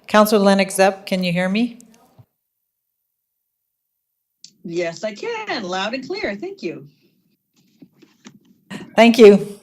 Councillor Lennox Zepp, can you hear me? Yes, I can. Loud and clear. Thank you. Thank you.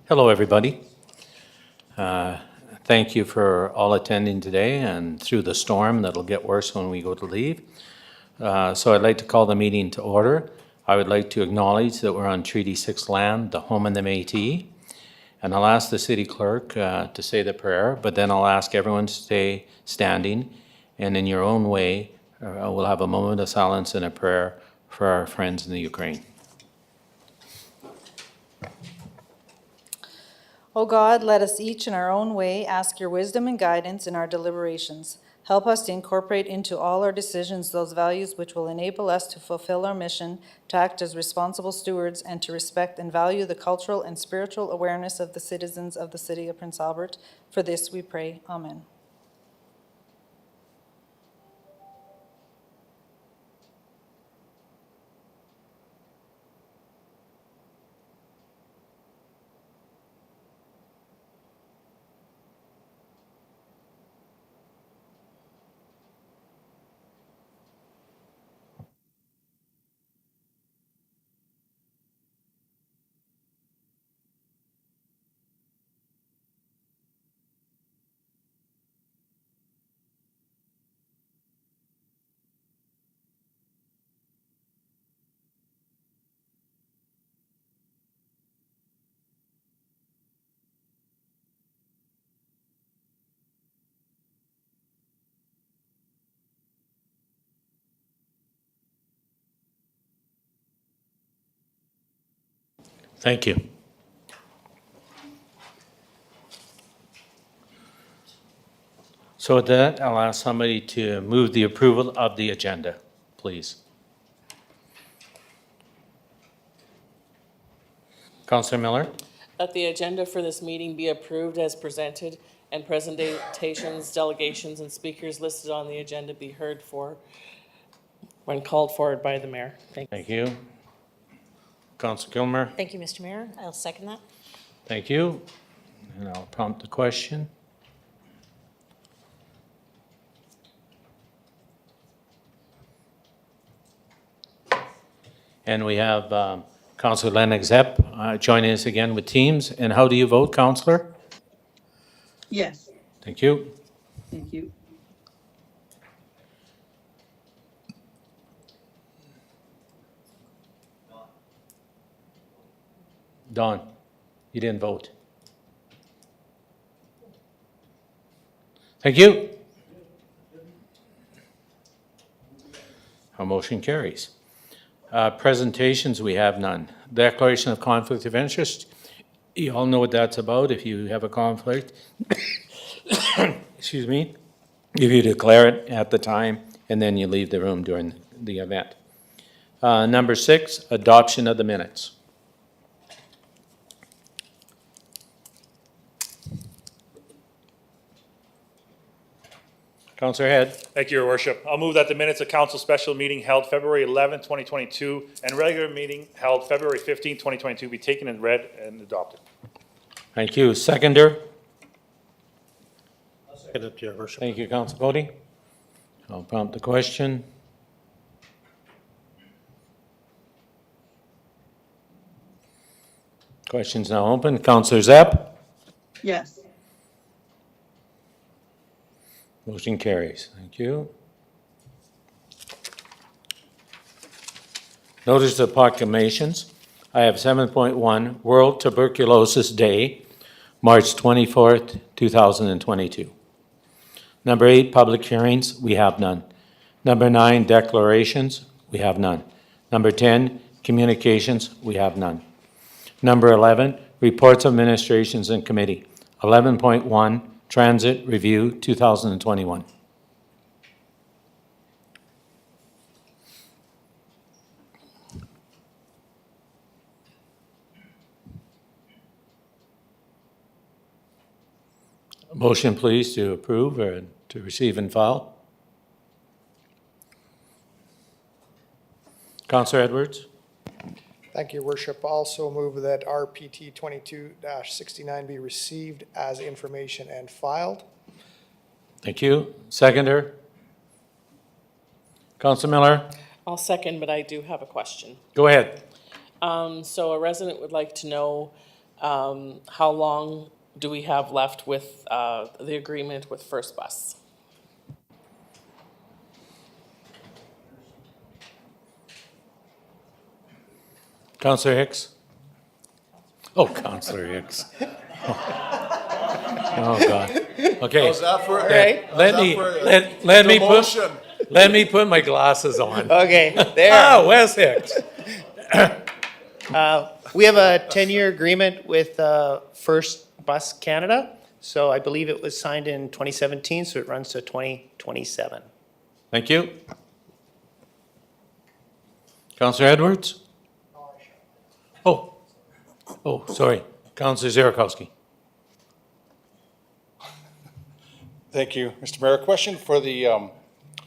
Hello, everybody. Thank you for all attending today and through the storm that'll get worse when we go to leave. So I'd like to call the meeting to order. I would like to acknowledge that we're on Treaty 6 land, the home of the Métis. And I'll ask the city clerk to say the prayer, but then I'll ask everyone to stay standing. And in your own way, we'll have a moment of silence and a prayer for our friends in the Ukraine. O God, let us each in our own way ask your wisdom and guidance in our deliberations. Help us to incorporate into all our decisions those values which will enable us to fulfill our mission, to act as responsible stewards, and to respect and value the cultural and spiritual awareness of the citizens of the City of Prince Albert. For this we pray. Amen. Thank you. So with that, I'll ask somebody to move the approval of the agenda, please. Councillor Miller? That the agenda for this meeting be approved as presented and presentations, delegations, and speakers listed on the agenda be heard for when called forward by the mayor. Thank you. Thank you. Councillor Kilmer? Thank you, Mr. Mayor. I'll second that. Thank you. And I'll prompt the question. And we have Councillor Lennox Zepp joining us again with Teams. And how do you vote, Councillor? Yes, Thank you. thank you. Don, you didn't vote. Thank you. Our motion carries. Presentations, we have none. Declaration of conflict of interest. You all know what that's about. If you have a conflict, excuse me, if you declare it at the time and then you leave the room during the event. Number 6, adoption of the minutes. Councillor Head. Thank you, Your Worship. I'll move that the minutes of council special meeting held February 11, 2022, and regular meeting held February 15, 2022 be taken and read and adopted. Thank you. Seconder. I'll second it, Your Worship. Thank you, Councillor Cody. I'll prompt the question. Question's now open. Councillor Zepp. Yes, Motion carries. Thank you. Notice of proclamations. I have 7.1, World Tuberculosis Day, March 24th, 2022. Number 8, public hearings. We have none. Number 9, declarations. We have none. Number 10, communications. We have none. Number 11, reports of administrations and committee. 11.1, Transit Review 2021. Motion, please, to approve or to receive and file. Councillor Edwards. Thank you, Your Worship. Also move that RPT 22-69 be received as information and filed. Thank you. Seconder. Councillor Miller. I'll second, but I do have a question. Go ahead. So a resident would like to know, how long do we have left with, the agreement with First Bus? Counselor Hicks? Oh, Counselor Hicks. Oh, God. Okay. How's that for? Right. Let me put my glasses on. Okay, Ah, there. Wes Hicks. We have a 10-year agreement with First Bus Canada. So I believe it was signed in 2017, so it runs to 2027. Thank you. Counselor Edwards? Oh, sorry. Counselor Zierakowski. Thank you, Mr. Mayor. Question for the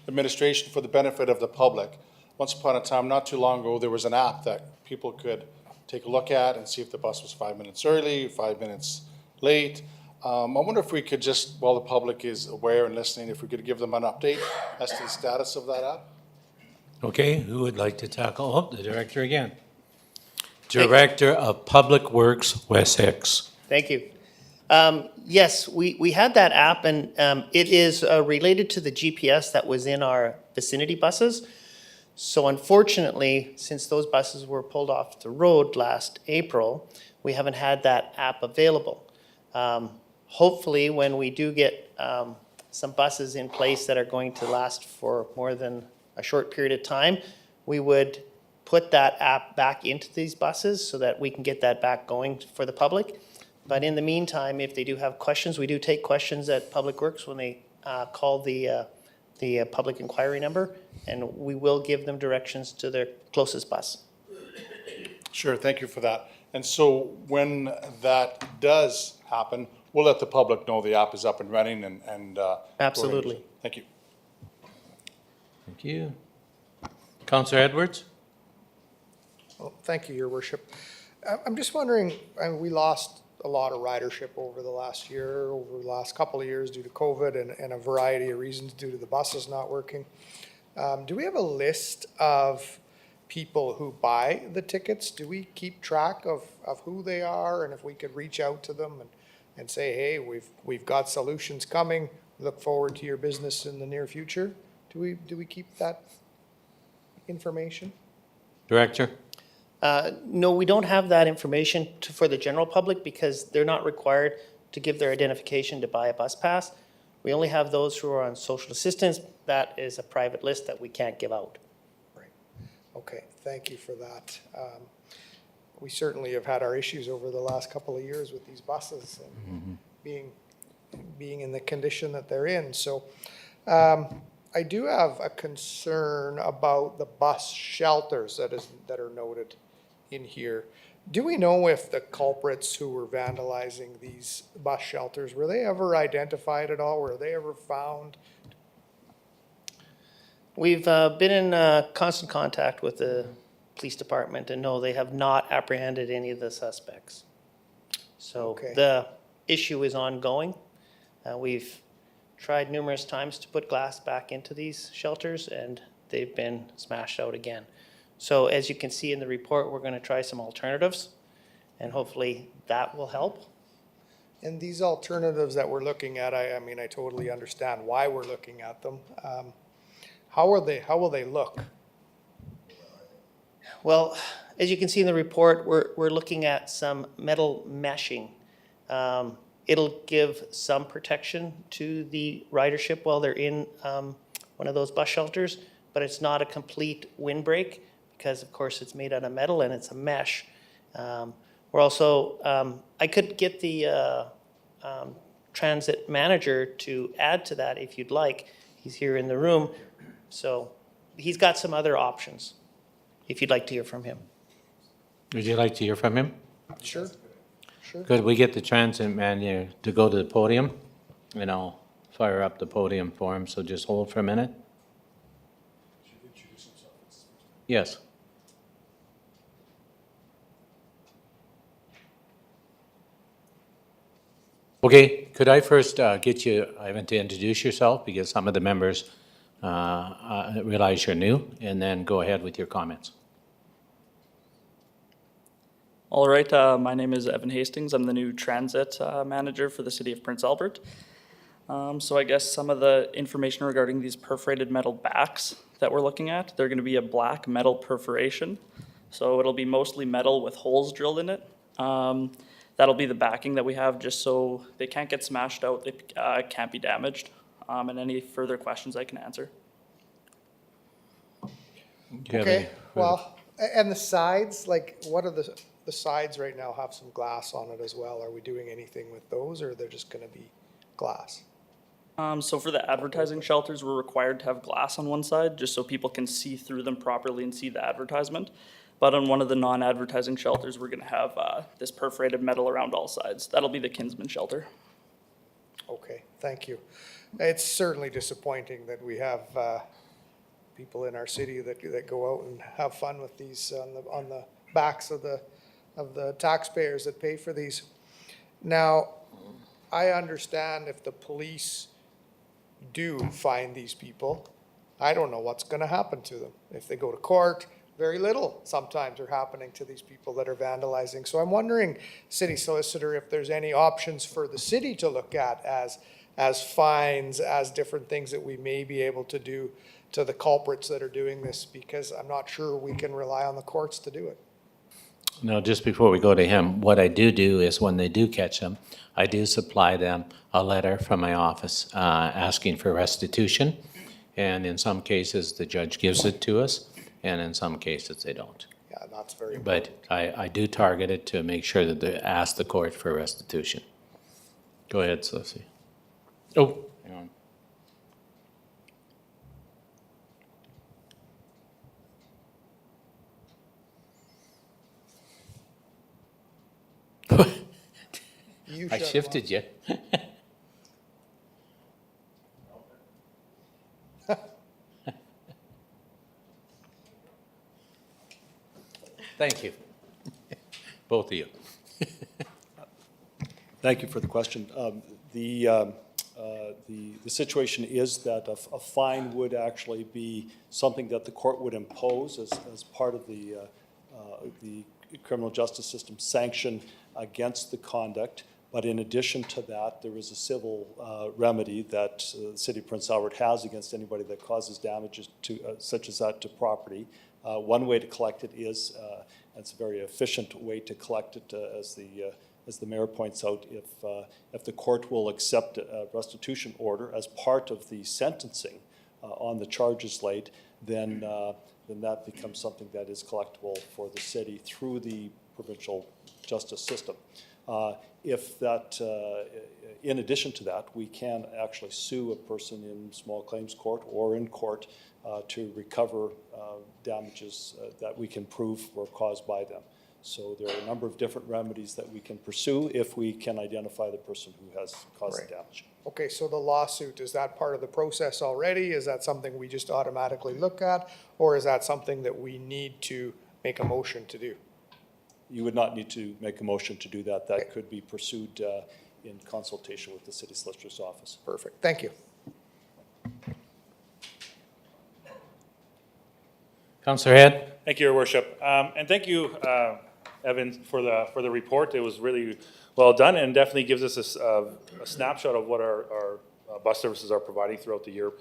administration for the benefit of the public. Once upon a time, not too long ago, there was an app that people could take a look at and see if the bus was 5 minutes early, 5 minutes late. I wonder if we could just, while the public is aware and listening, if we could give them an update as to the status of that app? Okay, who would like to tackle? Oh, the director again. Director of Public Works, Wes Hicks. Thank you. Yes, we had that app, and it is related to the GPS that was in our vicinity buses. So unfortunately, since those buses were pulled off the road last April, we haven't had that app available. Hopefully, when we do get some buses in place that are going to last for more than a short period of time, we would put that app back into these buses so that we can get that back going for the public. But in the meantime, if they do have questions, we do take questions at Public Works when they call the public inquiry number, and we will give them directions to their closest bus. Sure, thank you for that. And so when that does happen, we'll let the public know the app is up and running and. Absolutely. Thank you. Thank you. Counselor Edwards? Well, thank you, Your Worship. I'm just wondering, we lost a lot of ridership over the last year, over the last couple of years due to COVID and a variety of reasons due to the buses not working. Do we have a list of people who buy the tickets? Do we keep track of who they are, and if we could reach out to them and say, hey, we've got solutions coming, look forward to your business in the near future? Do we keep that information? Director? No, we don't have that information for the general public because they're not required to give their identification to buy a bus pass. We only have those who are on social assistance. That is a private list that we can't give out. Right. Okay, thank you for that. We certainly have had our issues over the last couple of years with these buses and being in the condition that they're in. So I do have a concern about the bus shelters that are noted in here. Do we know if the culprits who were vandalizing these bus shelters, were they ever identified at all? Were they ever found? We've been in constant contact with the police department, and no, they have not apprehended any of the suspects. So Okay. the issue is ongoing. We've tried numerous times to put glass back into these shelters, and they've been smashed out again. So as you can see in the report, we're going to try some alternatives, and hopefully that will help. And these alternatives that we're looking at, I mean, I totally understand why we're looking at them. How will they look? Well, as you can see in the report, we're looking at some metal meshing. It'll give some protection to the ridership while they're in one of those bus shelters, but it's not a complete windbreak because, of course, it's made out of metal and it's a mesh. We're also, I could get the transit manager to add to that if you'd like. He's here in the room, so he's got some other options if you'd like to hear from him. Would you like to hear from him? Sure, sure. Could we get the transit manager to go to the podium? And I'll fire up the podium for him, so just hold for a minute. Yes. Okay, could I first get you, Ivan, to introduce yourself because some of the members realize you're new, and then go ahead with your comments. All right, my name is Evan Hastings. I'm the new transit manager for the city of Prince Albert. So I guess some of the information regarding these perforated metal backs that we're looking at, they're going to be a black metal perforation. So it'll be mostly metal with holes drilled in it. That'll be the backing that we have just so they can't get smashed out, they can't be damaged. And any further questions I can answer. Do you have any Okay, well, and the sides, like, what are the sides right now have some glass on it as well? Are we doing anything with those, or they're just gonna be glass? So for the advertising shelters, we're required to have glass on one side, just so people can see through them properly and see the advertisement. But on one of the non-advertising shelters, we're gonna have this perforated metal around all sides. That'll be the Kinsman shelter. Okay, thank you. It's certainly disappointing that we have people in our city that go out and have fun with these on the backs of the taxpayers that pay for these. Now, I understand if the police do find these people, I don't know what's gonna happen to them. If they go to court, very little sometimes are happening to these people that are vandalizing. So I'm wondering, city solicitor, if there's any options for the city to look at as fines, as different things that we may be able to do to the culprits that are doing this, because I'm not sure we can rely on the courts to do it. Now, just before we go to him, what I do is when they do catch them, I do supply them a letter from my office asking for restitution. And in some cases, the judge gives it to us, and in some cases, they don't. Yeah, that's very important. But I do target it to make sure that they ask the court for restitution. Go ahead, Susie. Oh, hang on. You I shut shifted you. Thank you. Both of you. Thank you for the question. The situation is that a fine would actually be something that the court would impose as part of the criminal justice system sanction against the conduct. But in addition to that, there is a civil remedy that the City of Prince Albert has against anybody that causes damages to such as that to property. One way to collect it is, and it's a very efficient way to collect it, as the mayor points out, if the court will accept a restitution order as part of the sentencing on the charges laid, then that becomes something that is collectible for the city through the provincial justice system. If that, in addition to that, we can actually sue a person in small claims court or in court to recover damages that we can prove were caused by them. So there are a number of different remedies that we can pursue if we can identify the person who has caused the damage. Okay, so the lawsuit, is that part of the process already? Is that something we just automatically look at? Or is that something that we need to make a motion to do? You would not need to make a motion to do that. That could be pursued in consultation with the city solicitor's office. Perfect, thank you. Councillor Head? Thank you, Your Worship. And thank you, Evan, for the report. It was really well done and definitely gives us a snapshot of what our bus services are providing throughout the year.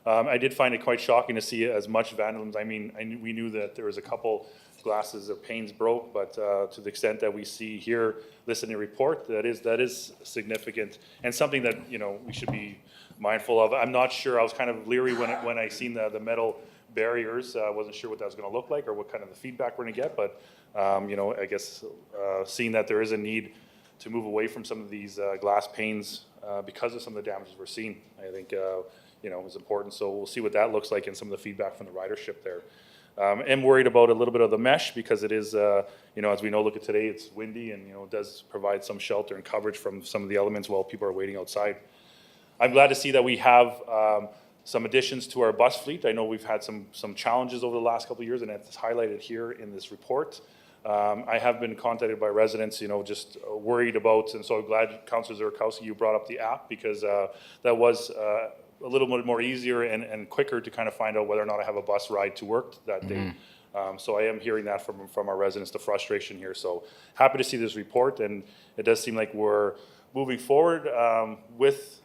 I did find it quite shocking to see as much vandalism. I mean, we knew that there was a couple glasses or panes broke, but to the extent that we see here listed in the report, that is significant and something that, you know, we should be mindful of. I'm not sure. I was kind of leery when I seen the metal barriers. I wasn't sure what that was going to look like or what kind of the feedback we're going to get, but you know, I guess seeing that there is a need to move away from some of these glass panes because of some of the damages we're seeing, I think you know, is important. So we'll see what that looks like and some of the feedback from the ridership there. I'm worried about a little bit of the mesh because it is, you know, as we know, look at today, it's windy and, you know, it does provide some shelter and coverage from some of the elements while people are waiting outside. I'm glad to see that we have some additions to our bus fleet. I know we've had some challenges over the last couple of years, and it's highlighted here in this report. I have been contacted by residents, you know, just worried about, and so I'm glad, Councillor Zurkowski, you brought up the app because that was a little bit more easier and quicker to kind of find out whether or not I have a bus ride to work that day. So I am hearing that from our residents, the frustration here. So happy to see this report, and it does seem like we're moving forward with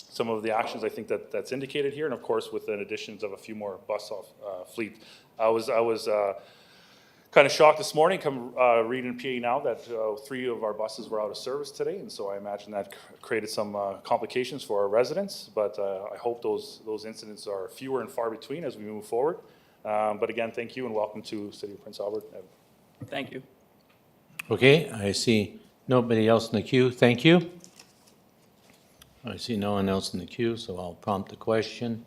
some of the actions I think that's indicated here, and of course with the additions of a few more bus fleet. I was kind of shocked this morning, reading PA Now, that 3 of our buses were out of service today, and so I imagine that created some complications for our residents, but I hope those incidents are fewer and far between as we move forward. But again, thank you and welcome to City of Prince Albert. Thank you. Okay, I see nobody else in the queue. Thank you. I see no one else in the queue, so I'll prompt the question.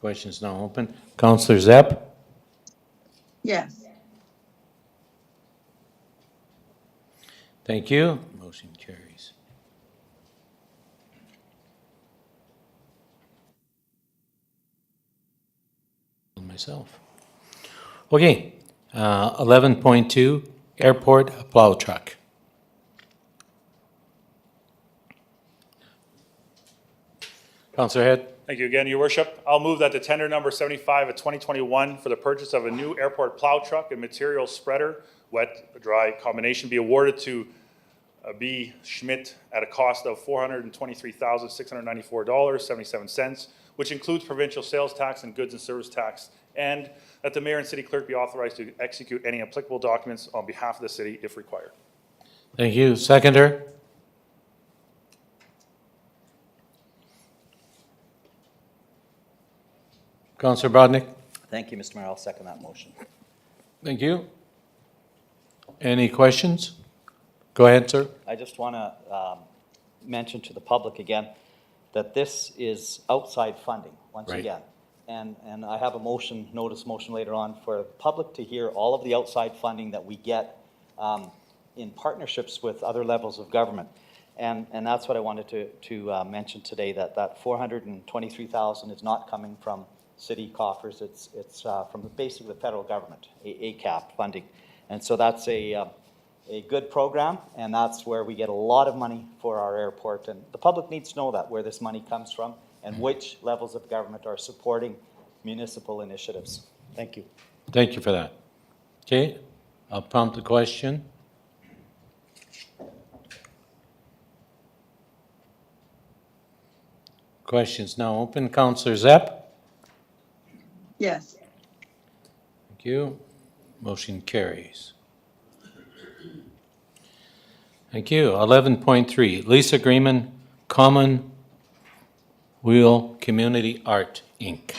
Question is now open. Councillor Zepp? Yes. Thank you. Motion carries. Myself. Okay, 11.2, airport plow truck. Councillor Head? Thank you again, Your Worship. I'll move that the tender number 75 of 2021 for the purchase of a new airport plow truck and material spreader, wet-dry combination, be awarded to B. Schmidt at a cost of $423,694.77, which includes provincial sales tax and goods and service tax, and that the mayor and city clerk be authorized to execute any applicable documents on behalf of the city if required. Thank you. Seconder? Councillor Brodnick? Thank you, Mr. Mayor. I'll second that motion. Thank you. Any questions? Go ahead, sir. I just want to mention to the public again that this is outside funding, once Right. again. And I have a notice motion later on for the public to hear all of the outside funding that we get in partnerships with other levels of government. And that's what I wanted to mention today, that $423,000 is not coming from city coffers. It's from basically the federal government, ACAP funding. And so that's a good program, and that's where we get a lot of money for our airport. And the public needs to know that, where this money comes from and which levels of government are supporting municipal initiatives. Thank you. Thank you for that. Okay, I'll prompt the question. Question's now open. Councillor Zepp? Yes. Thank you. Motion carries. Thank you. 11.3, lease agreement, Common Wheel Community Art, Inc.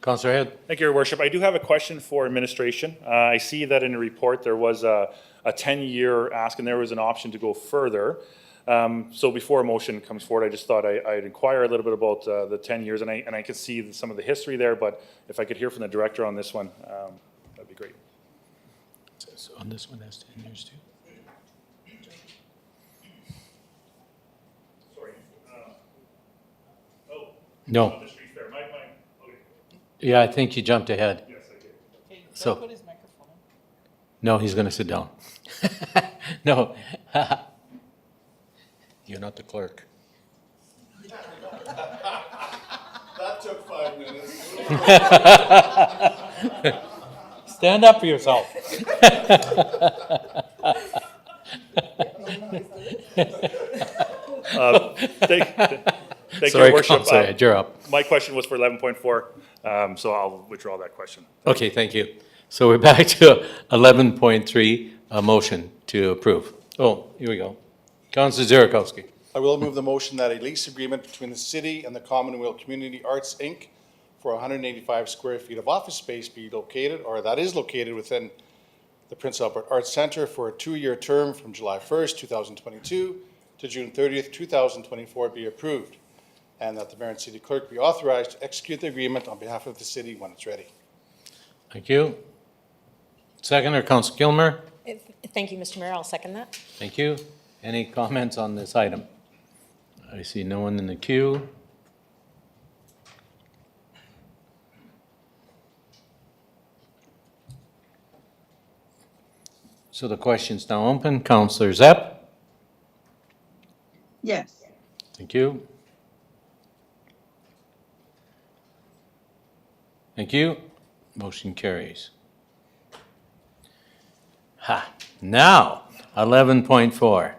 Councillor Head? Thank you, Your Worship. I do have a question for administration. I see that in the report there was a 10-year ask, and there was an option to go further. So before a motion comes forward, I just thought I'd inquire a little bit about the 10 years, and I could see some of the history there, but if I could hear from the director on this one, that'd be great. So on this one, that's 10 years too? Sorry. Oh. No. On the street fair. Okay. Yeah, I think you jumped ahead. Yes, I did. Okay, So- put his microphone on. No, he's going to sit down. No. You're not the clerk. That took 5 minutes. Stand up for yourself. Thank Sorry, you, Your Worship. Councillor Head, you're up. My question was for 11.4, so I'll withdraw that question. Okay, thank you. So we're back to 11.3, a motion to approve. Oh, here we go. Councillor Zierakowski. I will move the motion that a lease agreement between the city and the Commonwealth Community Arts, Inc. for 185 square feet of office space be located, or that is located within the Prince Albert Arts Centre for a 2-year term from July 1st, 2022 to June 30th, 2024 be approved, and that the mayor and city clerk be authorized to execute the agreement on behalf of the city when it's ready. Thank you. Seconder, Councillor Kilmer. Thank you, Mr. Mayor. I'll second that. Thank you. Any comments on this item? I see no one in the queue. So the question's now open. Councillor Zepp? Yes. Thank you. Thank you. Motion carries. Now, 11.4.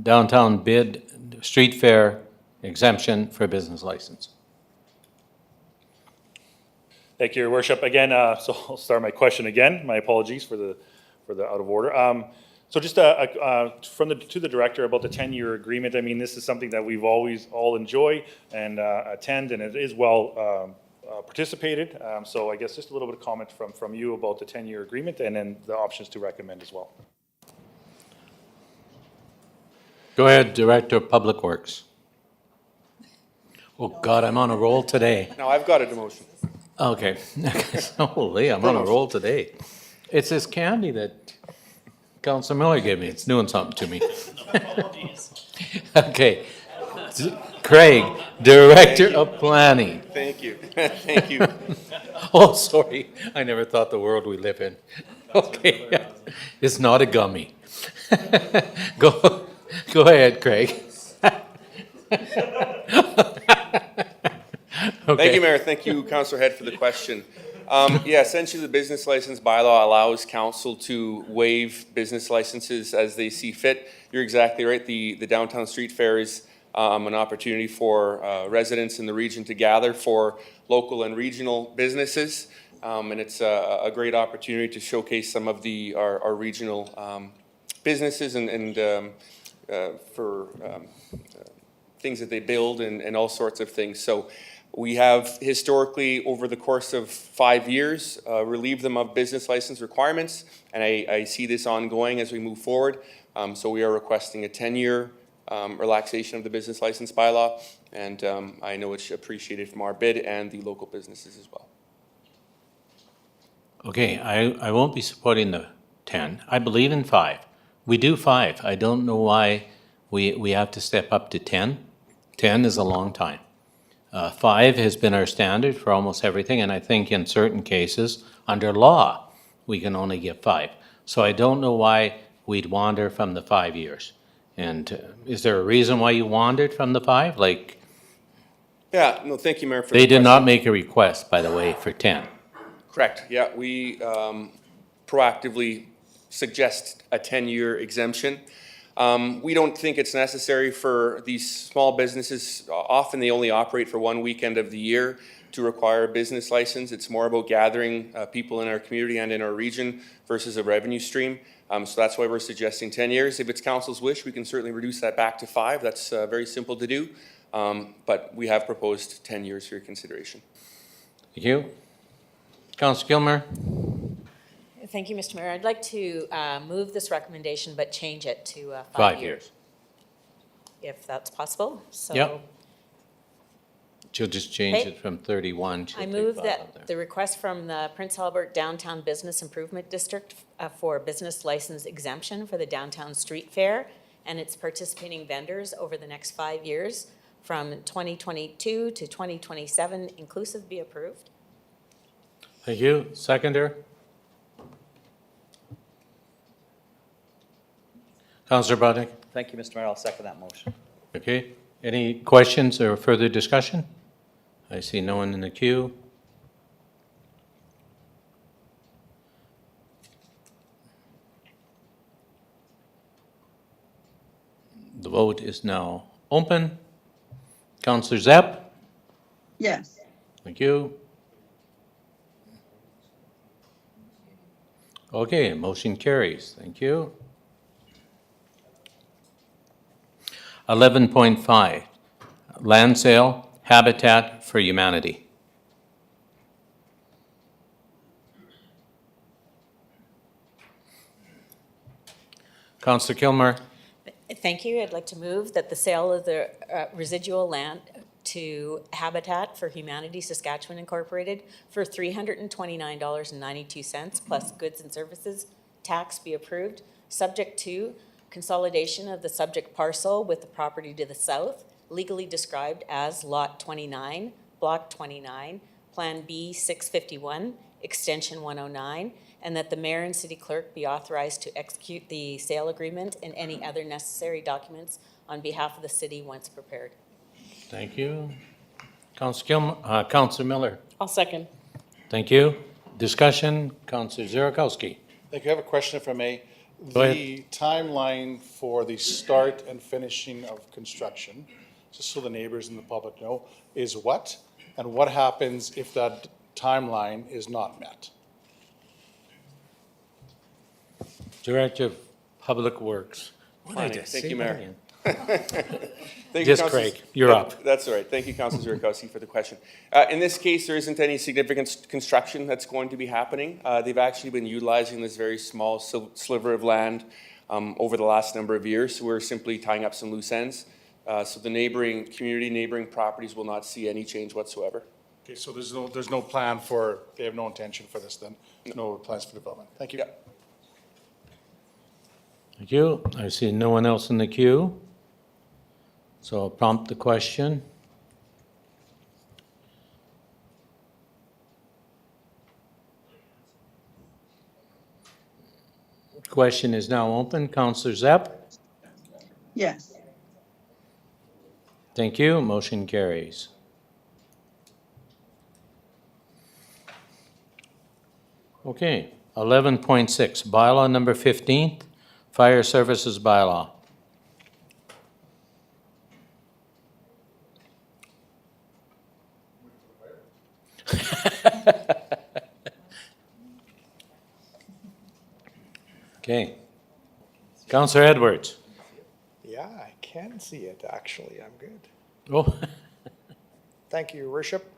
Downtown bid, street fair exemption for business license. Thank you, Your Worship. Again, so I'll start my question again. My apologies for the out of order. So just to the director about the 10-year agreement. I mean, this is something that we've always all enjoy and attend, and it is well participated. So I guess just a little bit of comment from you about the 10-year agreement and then the options to recommend as well. Go ahead, Director of Public Works. Oh, God, I'm on a roll today. No, I've got a demotion. Okay. Holy, I'm on a roll today. It's this candy that Councilor Miller gave me. It's doing something to me. Okay. Craig, Director of Planning. Thank you. Thank you. Oh, sorry. I never thought the world we live in. Okay. It's not a gummy. Go ahead, Craig. Thank you, Mayor. Thank you, Councillor Head, for the question. Yeah, essentially the business license bylaw allows council to waive business licenses as they see fit. You're exactly right. The downtown street fair is an opportunity for residents in the region to gather for local and regional businesses. And it's a great opportunity to showcase some of our regional businesses and for things that they build and all sorts of things. So we have historically, over the course of 5 years, relieved them of business license requirements, and I see this ongoing as we move forward. So we are requesting a 10-year relaxation of the business license bylaw, and I know it's appreciated from our bid and the local businesses as well. Okay, I won't be supporting the 10. I believe in 5. We do 5. I don't know why we have to step up to 10. 10 is a long time. 5 has been our standard for almost everything, and I think in certain cases, under law, we can only give 5. So I don't know why we'd wander from the 5 years. And is there a reason why you wandered from the 5? Like, Yeah, no, thank you, Mayor, for they the did question. not make a request, by the way, for 10. Correct, yeah, we proactively suggest a 10-year exemption. We don't think it's necessary for these small businesses. Often they only operate for one weekend of the year to require a business license. It's more about gathering people in our community and in our region versus a revenue stream. So that's why we're suggesting 10 years. If it's council's wish, we can certainly reduce that back to 5. That's very simple to do. But we have proposed 10 years for your consideration. Thank you. Councilor Gilmer? Thank you, Mr. Mayor. I'd like to move this recommendation, but change it to 5 years. if that's possible. So Yep. She'll just change Okay. it from 31 to I 35 move out that there. the request from the Prince Albert Downtown Business Improvement District for business license exemption for the downtown street fair and its participating vendors over the next 5 years from 2022 to 2027 inclusive be approved. Thank you. Seconder? Councilor Budnick? Thank you, Mr. Mayor. I'll second that motion. Okay. Any questions or further discussion? I see no one in the queue. The vote is now open. Councilor Zepp? Yes. Thank you. Okay, motion carries. Thank you. 11.5, land sale, Habitat for Humanity. Councilor Kilmer? Thank you. I'd like to move that the sale of the residual land to Habitat for Humanity Saskatchewan Incorporated for $329.92 plus goods and services tax be approved, subject to consolidation of the subject parcel with the property to the south, legally described as Lot 29, Block 29, Plan B 651, Extension 109, and that the mayor and city clerk be authorized to execute the sale agreement and any other necessary documents on behalf of the city once prepared. Thank you. Councilor Miller. I'll second. Thank you. Discussion, Councilor Zierakowski. Thank you. I have a question if I may. Go ahead. The timeline for the start and finishing of construction, just so the neighbors and the public know, is what? And what happens if that timeline is not met? Director of Public Works. What did I Fine. just Thank say you, that Mayor. again? Thank you, Just Councilor- Craig, you're up. That's all right. Thank you, Councilor Zierakowski, for the question. In this case, there isn't any significant construction that's going to be happening. They've actually been utilizing this very small sliver of land over the last number of years. So we're simply tying up some loose ends. So the neighboring properties will not see any change whatsoever. Okay, so there's no plan for, they have no intention for this then? No plans for development? Thank you. Yeah. Thank you. I see no one else in the queue. So I'll prompt the question. Question is now open. Councilor Zepp? Yes. Thank you. Motion carries. Okay, 11.6, bylaw number 15, fire services bylaw. Okay. Councilor Edwards. Yeah, I can see it, actually. I'm good. Oh, Thank you, Your Worship.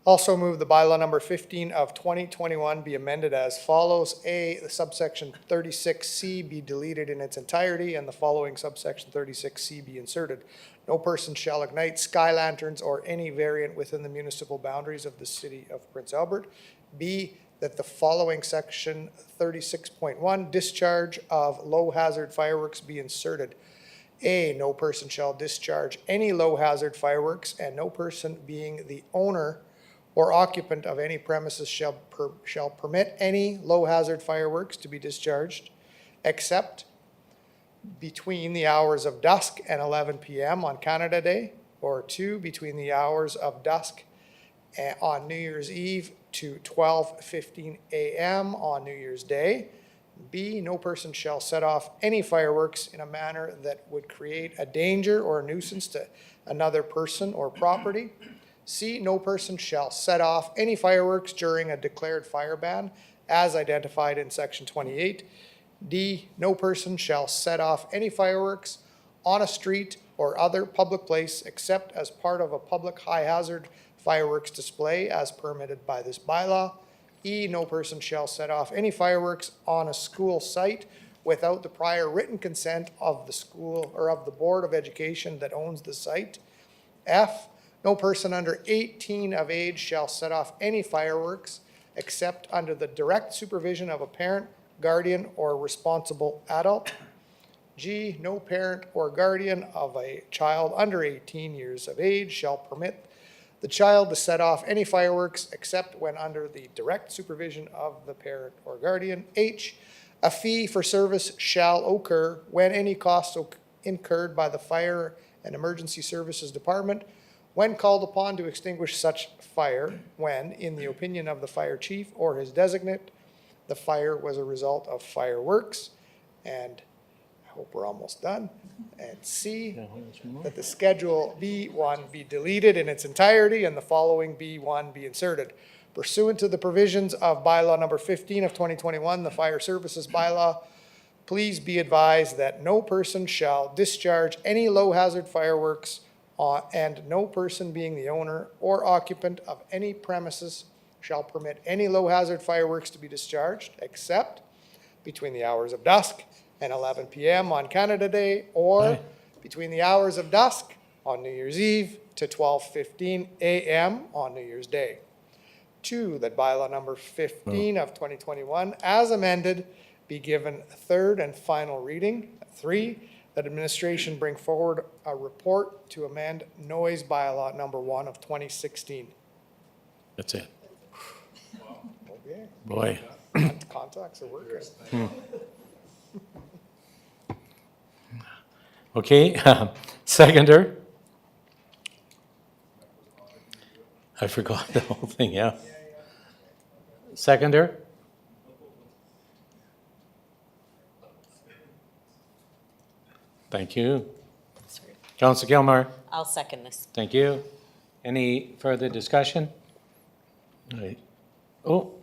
Also move the bylaw number 15 of 2021 be amended as follows. A, the subsection 36C be deleted in its entirety and the following subsection 36C be inserted. No person shall ignite sky lanterns or any variant within the municipal boundaries of the city of Prince Albert. B, that the following section 36.1 discharge of low hazard fireworks be inserted. A, no person shall discharge any low hazard fireworks and no person being the owner or occupant of any premises shall permit any low hazard fireworks to be discharged except between the hours of dusk and 11 p.m. on Canada Day, or 2, between the hours of dusk on New Year's Eve to 12:15 a.m. on New Year's Day. B, no person shall set off any fireworks in a manner that would create a danger or a nuisance to another person or property. C, no person shall set off any fireworks during a declared fire ban as identified in section 28. D, no person shall set off any fireworks on a street or other public place except as part of a public high hazard fireworks display as permitted by this bylaw. E, no person shall set off any fireworks on a school site without the prior written consent of the school or of the Board of Education that owns the site. F, no person under 18 of age shall set off any fireworks except under the direct supervision of a parent, guardian, or responsible adult. G, no parent or guardian of a child under 18 years of age shall permit the child to set off any fireworks except when under the direct supervision of the parent or guardian. H, a fee for service shall occur when any costs incurred by the Fire and Emergency Services Department when called upon to extinguish such fire when, in the opinion of the fire chief or his designate, the fire was a result of fireworks. And I hope we're almost done. And C, that the Schedule B1 be deleted in its entirety and the following B1 be inserted. Pursuant to the provisions of bylaw number 15 of 2021, the Fire Services Bylaw, please be advised that no person shall discharge any low hazard fireworks and no person being the owner or occupant of any premises shall permit any low hazard fireworks to be discharged except between the hours of dusk and 11 p.m. on Canada Day, or between the hours of dusk on New Year's Eve to 12:15 a.m. on New Year's Day. 2, that bylaw number 15 of 2021, as amended, be given third and final reading. 3, that administration bring forward a report to amend noise bylaw number 1 of 2016. that's it. Okay. Boy. Contacts are working. Okay, seconder? I forgot the whole thing, yeah. Seconder? Thank you. Sorry. Councilor Gilmore? I'll second this. Thank you. Any further discussion? Right. Oh.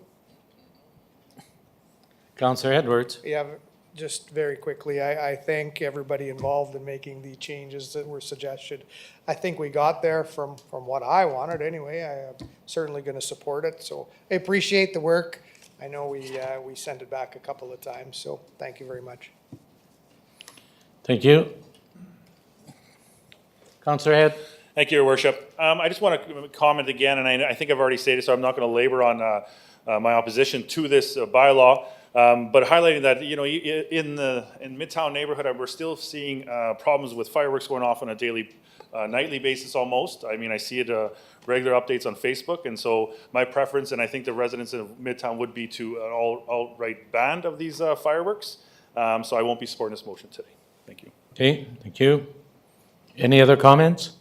Councillor Edwards? Yeah, just very quickly, I thank everybody involved in making the changes that were suggested. I think we got there from what I wanted anyway. I am certainly going to support it, so I appreciate the work. I know we sent it back a couple of times, so thank you very much. Thank you. Councillor Head? Thank you, Your Worship. I just want to comment again, and I think I've already stated, so I'm not going to labor on my opposition to this bylaw, but highlighting that, you know, in Midtown neighborhood, we're still seeing problems with fireworks going off on a daily, nightly basis almost. I mean, I see it regular updates on Facebook, and so my preference, and I think the residents of Midtown, would be to an outright ban of these fireworks. So I won't be supporting this motion today. Thank you. Okay, thank you. Any other comments?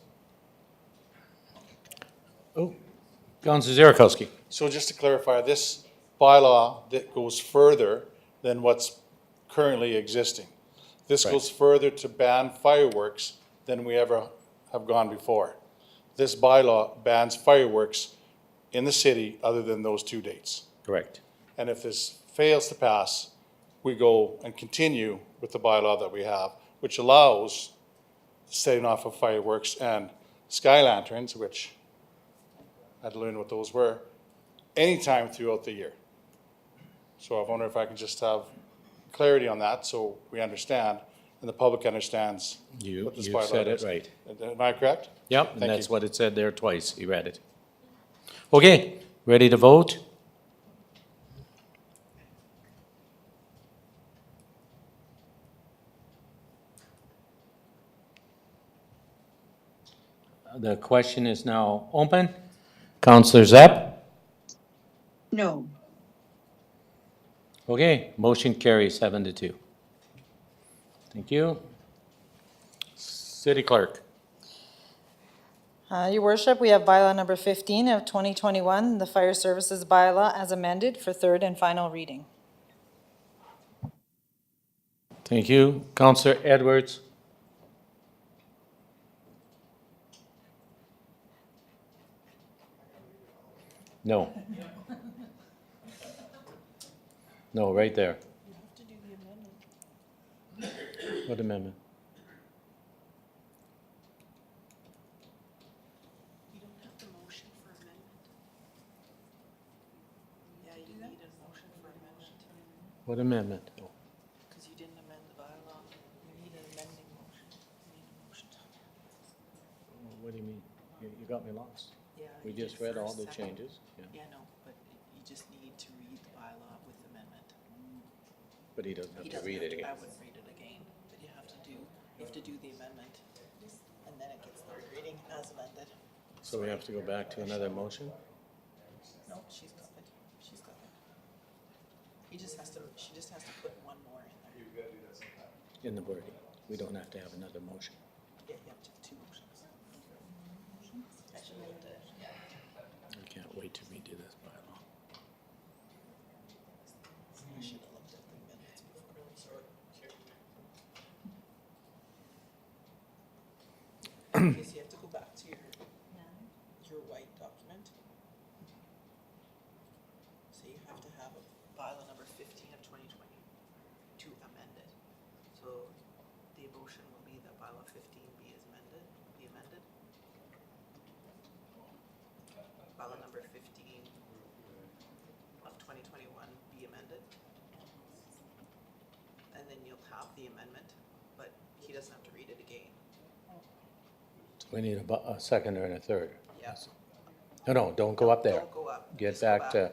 Oh, Councillor Zierakowski. So just to clarify, this bylaw that goes further than what's currently existing. This Right. goes further to ban fireworks than we ever have gone before. This bylaw bans fireworks in the city other than those 2 dates. Correct. And if this fails to pass, we go and continue with the bylaw that we have, which allows setting off of fireworks and sky lanterns, which I'd learned what those were, anytime throughout the year. So I wonder if I can just have clarity on that so we understand and the public understands You what this you bylaw said is. it right. Am I correct? Yep, and Thank that's you. what it said there twice. He read it. Okay, ready to vote? The question is now open. Councillor Zepp? No. Okay, motion carries 7-2. Thank you. City Clerk? Your Worship, we have bylaw number 15 of 2021, the Fire Services Bylaw as amended for third and final reading. Thank you. Councillor Edwards? No. No, right there. What amendment? You don't have to motion for amendment. Yeah, you need a motion for amendment, What amendment? Oh, because you didn't amend the bylaw. You need an amending motion. You need a motion. What do you mean? You got me lost. Yeah. We you just did read all first, the second. changes. Yeah. Yeah, no, but you just need to read the bylaw with amendment. But he doesn't have He to doesn't read have it to- I again. wouldn't read it again, but you have to do the amendment. And then it gets third reading as amended. So we have to go back to another motion? No, she's got it. She's got it. She just has to put one more in there. In the wording. We don't have to have another motion. Yeah, you have to have two motions. I should have to, yeah. I can't wait to redo this bylaw. I should have looked at the minutes before, sorry. Okay, so you have to go back to your white document. So you have to have a bylaw number 15 of 2020 to amend it. So the motion will be that bylaw 15 be amended. Bylaw number 15 of 2021 be amended. And then you'll have the amendment, but he doesn't have to read it again. So we need a second and a third. Yeah. No, don't go up there. Don't go up. Get Just go back to,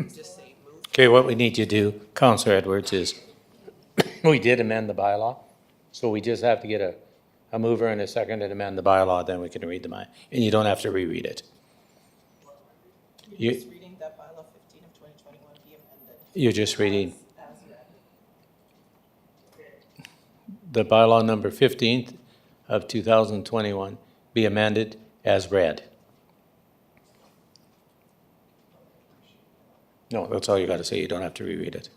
Just say move. okay, what we need you to do, Councillor Edwards, is we did amend the bylaw. So we just have to get a mover and a second and amend the bylaw, then we can read and you don't have to reread it. You're You- just reading that bylaw 15 of 2021 be amended. You're just reading. The bylaw number 15 of 2021 be amended as read. No, that's all you got to say. You don't have to reread it.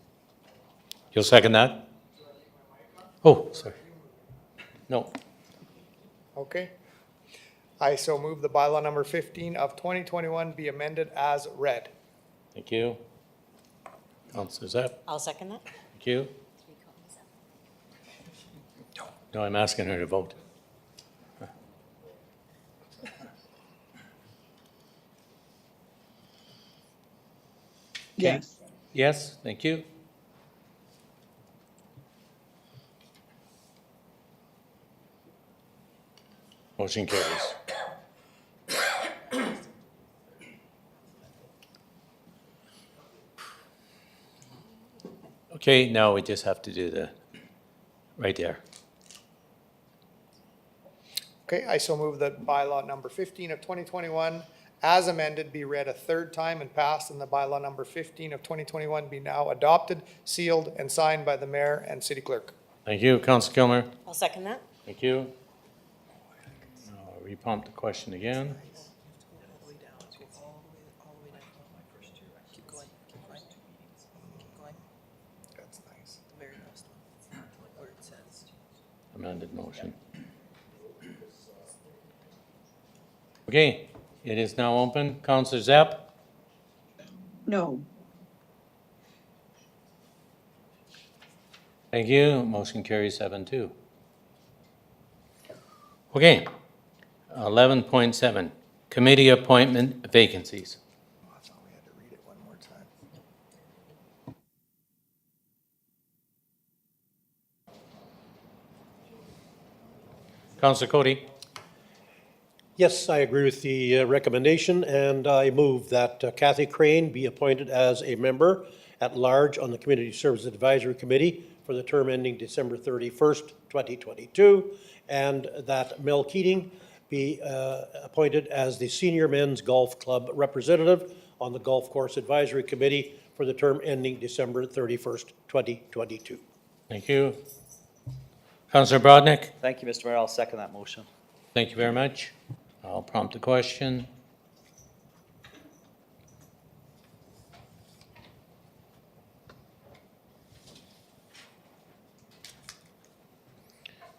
You'll second that? Oh, sorry. No. Okay. I so move the bylaw number 15 of 2021 be amended as read. Thank you. Councillor Zepp, I'll second that. thank you. No, I'm asking her to vote. Yes. Yes, thank you. Motion carries. Okay, now we just have to do the, right there. Okay, I so move that bylaw number 15 of 2021 as amended be read a third time and passed, and the bylaw number 15 of 2021 be now adopted, sealed, and signed by the mayor and city clerk. Thank you, Councillor Kilmer. I'll second that. Thank you. I'll repump the question again. All the way down, so all the way down. Keep going, keep going. Keep going, That's nice. the very last one, where it says. Amended motion. Okay, it is now open. Councillor Zepp, No. thank you. Motion carries 7-2. Okay, 11.7, committee appointment vacancies. I thought we had to read it one more time. Councillor Cody, Yes, I agree with the recommendation, and I move that Kathy Crane be appointed as a member at large on the Community Service Advisory Committee for the term ending December 31st, 2022, and that Mel Keating be appointed as the Senior Men's Golf Club representative on the Golf Course Advisory Committee for the term ending December 31st, 2022. thank you. Councillor Brodnick, Thank you, Mr. Mayor. I'll second that motion. thank you very much. I'll prompt the question.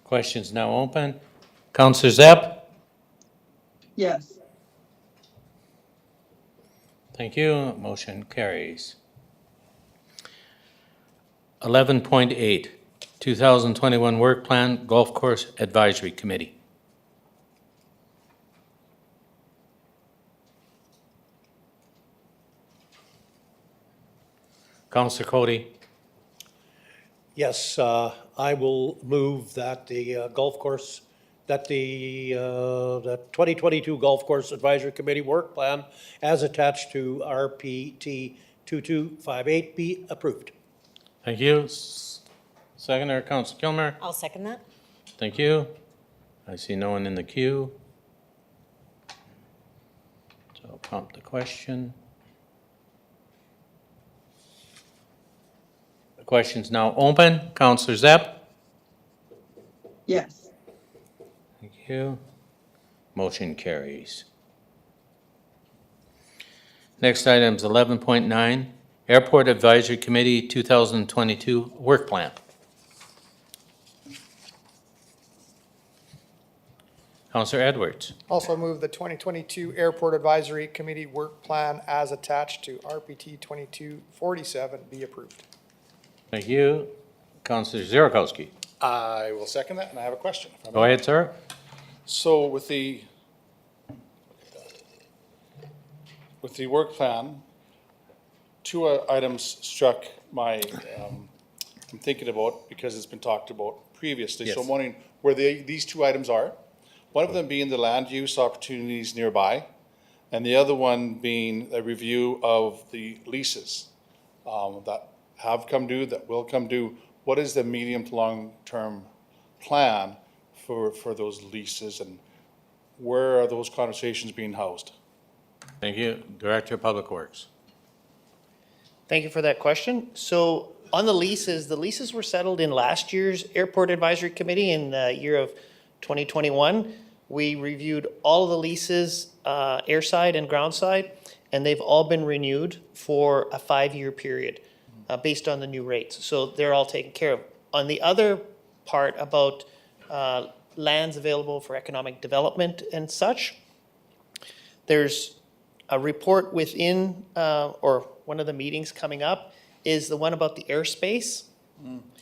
Question's now open. Councillor Zepp, Yes. thank you. Motion carries. 11.8, 2021 Work Plan Golf Course Advisory Committee. Councillor Cody, Yes, I will move that the golf course, that the 2022 Golf Course Advisory Committee work plan as attached to RPT 2258 be approved. thank you. Seconder, Councillor Kilmer, I'll second that. thank you. I see no one in the queue. So I'll prompt the question. The question's now open. Councillor Zepp, Yes. thank you. Motion carries. Next item is 11.9, Airport Advisory Committee 2022 Work Plan. Councillor Edwards, Also move the 2022 Airport Advisory Committee work plan as attached to RPT 2247 be approved. thank you. Councillor Zierakowski, I will second that, and I have a question. if I may. go ahead, sir. So with the work plan, two items struck my, I'm thinking about because it's been talked about previously. So I'm Yes. wondering where these two items are. One of them being the land use opportunities nearby, and the other one being a review of the leases that have come due, that will come due. What is the medium to long-term plan for those leases, and where are those conversations being housed? Thank you. Director of Public Works. Thank you for that question. So on the leases were settled in last year's Airport Advisory Committee in the year of 2021. We reviewed all of the leases, airside and groundside, and they've all been renewed for a 5-year period based on the new rates. So they're all taken care of. On the other part about lands available for economic development and such, there's a report within, or one of the meetings coming up is the one about the airspace.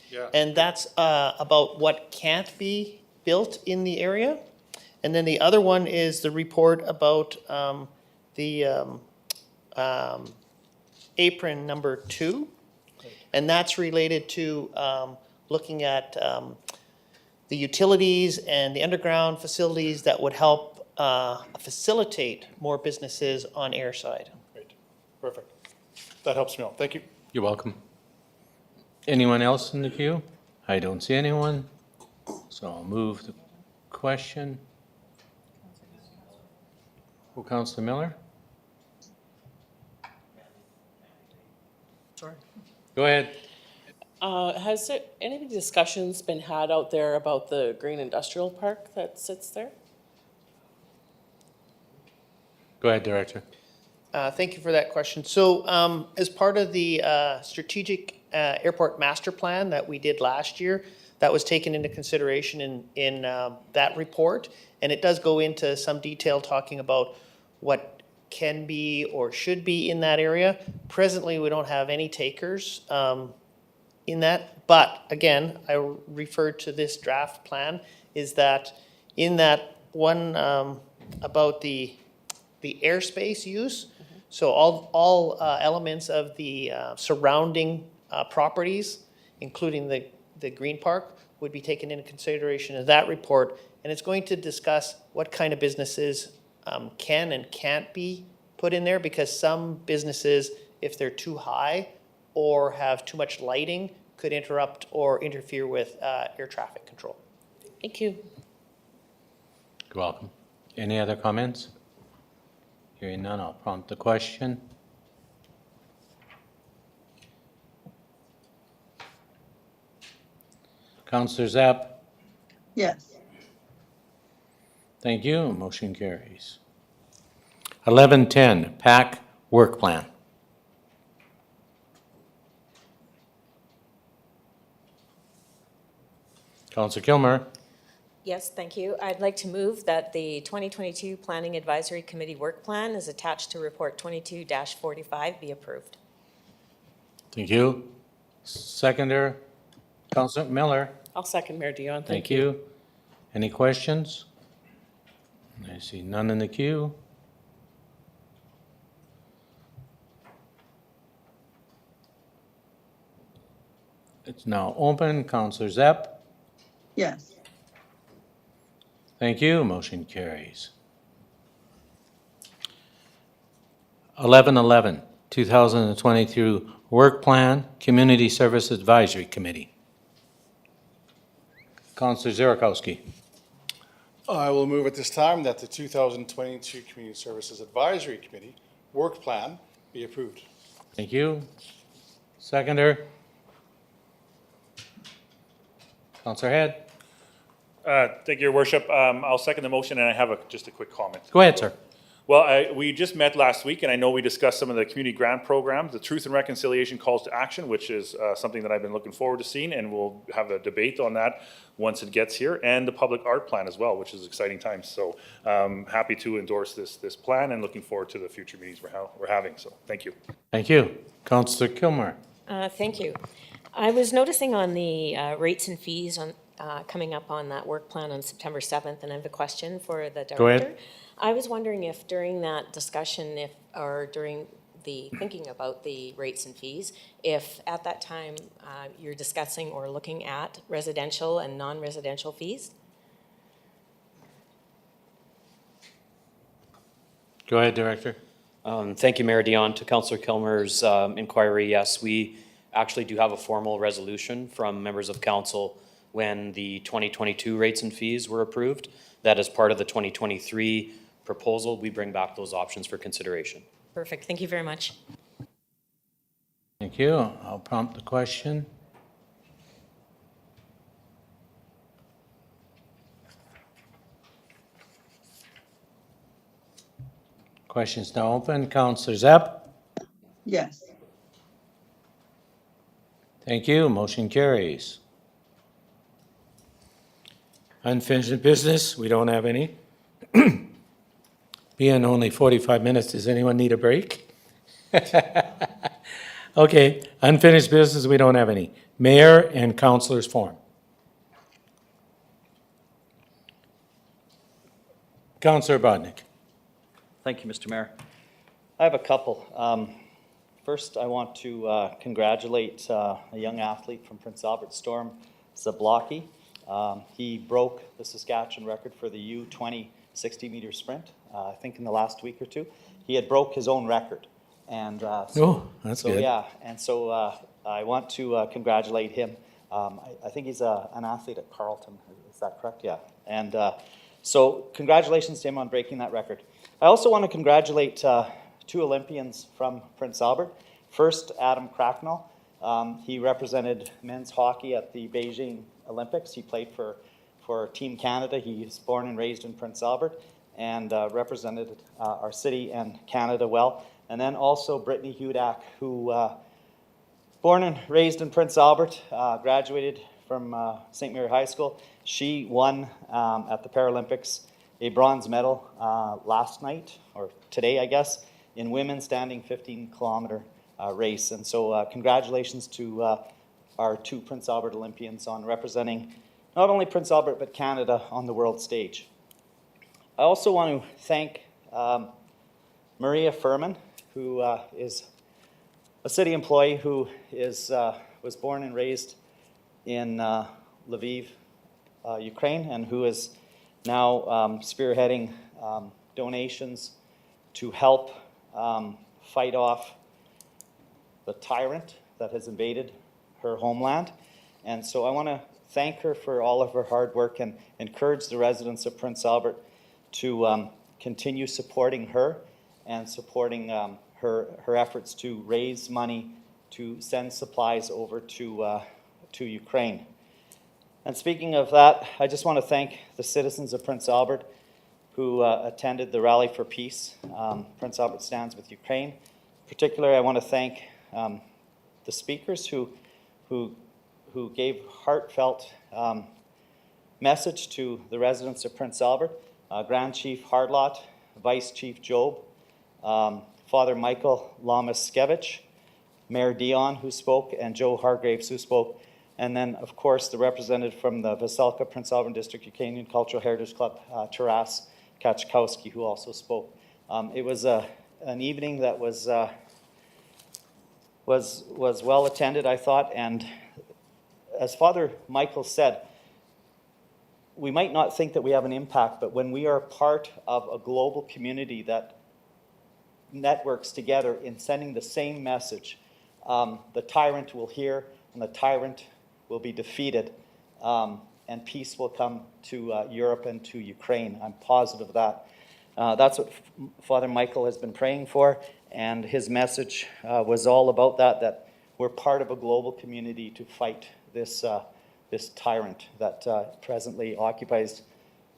Yeah. And that's about what can't be built in the area. And then the other one is the report about the apron number 2. And that's related to looking at the utilities and the underground facilities that would help facilitate more businesses on airside. Great, perfect. That helps me out. Thank you. You're welcome. Anyone else in the queue? I don't see anyone, so I'll move the question. Oh, Councilor Miller? Sorry. Go ahead. Has there, any discussions been had out there about the green industrial park that sits there? Go ahead, Director. Thank you for that question. So as part of the strategic airport master plan that we did last year, that was taken into consideration in that report. And it does go into some detail talking about what can be or should be in that area. Presently, we don't have any takers in that. But again, I referred to this draft plan, is that in that one about the airspace use, so all elements of the surrounding properties, including the green park, would be taken into consideration in that report. And it's going to discuss what kind of businesses can and can't be put in there, because some businesses, if they're too high or have too much lighting, could interrupt or interfere with air traffic control. Thank you. You're welcome. Any other comments? Hearing none, I'll prompt the question. Councilor Zapp? Yes. Thank you. Motion carries. 11:10, PAC Work Plan. Councilor Kilmer? Yes, thank you. I'd like to move that the 2022 Planning Advisory Committee Work Plan is attached to Report 22-45 be approved. Thank you. Seconder, Councilor Miller? I'll second Mayor Dion. Thank you. Any questions? I see none in the queue. It's now open. Councilor Zapp? Yes. Thank you. Motion carries. 11:11, 2022 Work Plan Community Service Advisory Committee. Councilor Zierakowski. I will move at this time that the 2022 Community Services Advisory Committee Work Plan be approved. Thank you. Seconder? Councilor Head? Thank you, Your Worship. I'll second the motion, and I have just a quick comment. Go ahead, sir. Well, we just met last week, and I know we discussed some of the community grant programs, the Truth and Reconciliation Calls to Action, which is something that I've been looking forward to seeing, and we'll have a debate on that once it gets here, and the Public Art Plan as well, which is exciting times. So happy to endorse this plan and looking forward to the future meetings we're having. So thank you. Thank you. Councilor Kilmer? Thank you. I was noticing on the rates and fees on coming up on that work plan on September 7th, and I have a question for the director. Go ahead. I was wondering if during that discussion, or during the thinking about the rates and fees, if at that time you're discussing or looking at residential and non-residential fees? Go ahead, Director. Thank you, Mayor Dion. To Councillor Kilmer's inquiry, yes, we actually do have a formal resolution from members of council when the 2022 rates and fees were approved. That is part of the 2023 proposal. We bring back those options for consideration. Perfect. Thank you very much. Thank you. I'll prompt the question. Question's now open. Counselor Zepp? Yes. Thank you. Motion carries. Unfinished business, we don't have any. Being only 45 minutes, does anyone need a break? Okay, unfinished business, we don't have any. Mayor and councilors forum. Councilor Bodnik. Thank you, Mr. Mayor. I have a couple. First, I want to congratulate a young athlete from Prince Albert, Storm Zablocki. He broke the Saskatchewan record for the U20 60-meter sprint, I think in the last week or two. He had broke his own record. And that's good. Yeah, and so I want to congratulate him. I think he's an athlete at Carleton. Is that correct? Yeah. And so congratulations to him on breaking that record. I also want to congratulate two Olympians from Prince Albert. First, Adam Cracknell. He represented men's hockey at the Beijing Olympics. He played for Team Canada. He was born and raised in Prince Albert and represented our city and Canada well. And then also Brittany Hudak, who born and raised in Prince Albert, graduated from St. Mary High School. She won at the Paralympics a bronze medal last night, or today, I guess, in women's standing 15-kilometer race. And so congratulations to our two Prince Albert Olympians on representing not only Prince Albert, but Canada on the world stage. I also want to thank Maria Furman, who is a city employee who was born and raised in Lviv, Ukraine, and who is now spearheading donations to help fight off the tyrant that has invaded her homeland. And so I want to thank her for all of her hard work and encourage the residents of Prince Albert to continue supporting her and supporting her efforts to raise money to send supplies over to Ukraine. And speaking of that, I just want to thank the citizens of Prince Albert who attended the Rally for Peace. Prince Albert Stands with Ukraine. Particularly, I want to thank the speakers who gave heartfelt message to the residents of Prince Albert. Grand Chief Hardlot, Vice Chief Job, Father Michael Lamaskevich, Mayor Dion, who spoke, and Joe Hargraves, who spoke. And then, of course, the representative from the Veselka Prince Albert District Ukrainian Cultural Heritage Club, Taras Kachkowski, who also spoke. It was an evening that was well attended, I thought. And as Father Michael said, we might not think that we have an impact, but when we are part of a global community that networks together in sending the same message, the tyrant will hear and the tyrant will be defeated, and peace will come to Europe and to Ukraine. I'm positive of that. That's what Father Michael has been praying for, and his message was all about that we're part of a global community to fight this tyrant that presently occupies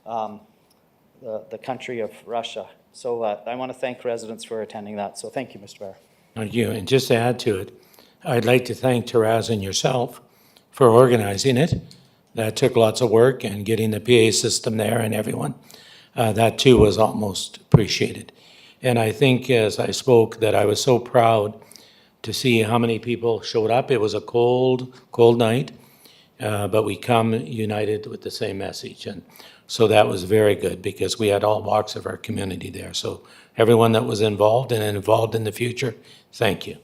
the country of Russia. So I want to thank residents for attending that. So thank you, Mr. Mayor. Thank you. And just to add to it, I'd like to thank Taraz and yourself for organizing it. That took lots of work, and getting the PA system there and everyone. That too was almost appreciated. And I think as I spoke that I was so proud to see how many people showed up. It was a cold night, but we come united with the same message. And so that was very good because we had all walks of our community there. So everyone that was involved and involved in the future, thank you.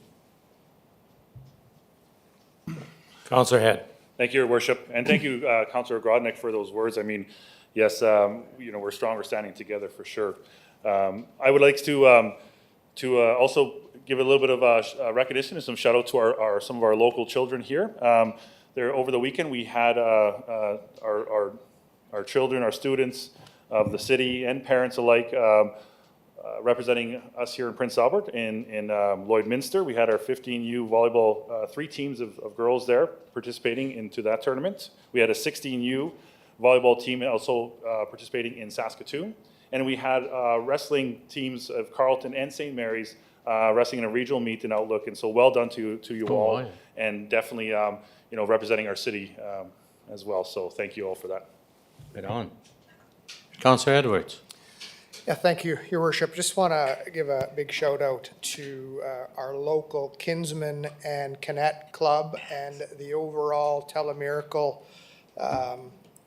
Councillor Head. Thank you, Your Worship, and thank you, Councillor Grodnick, for those words. I mean, yes, we're stronger standing together for sure. I would like to also give a little bit of recognition and some shout out to some of our local children here. There over the weekend we had our children, our students of the city and parents alike representing us here in Prince Albert in Lloydminster. We had our 15U volleyball, 3 teams of girls there participating into that tournament. We had a 16U volleyball team also participating in Saskatoon. And we had wrestling teams of Carleton and St. Mary's wrestling in a regional meet in Outlook. And so well done to you all, yeah. and definitely representing our city as well. So thank you all for that. Right on. Councillor Edwards. Yeah, thank you, Your Worship. Just want to give a big shout out to our local Kinsman and Connect Club and the overall Telemiracle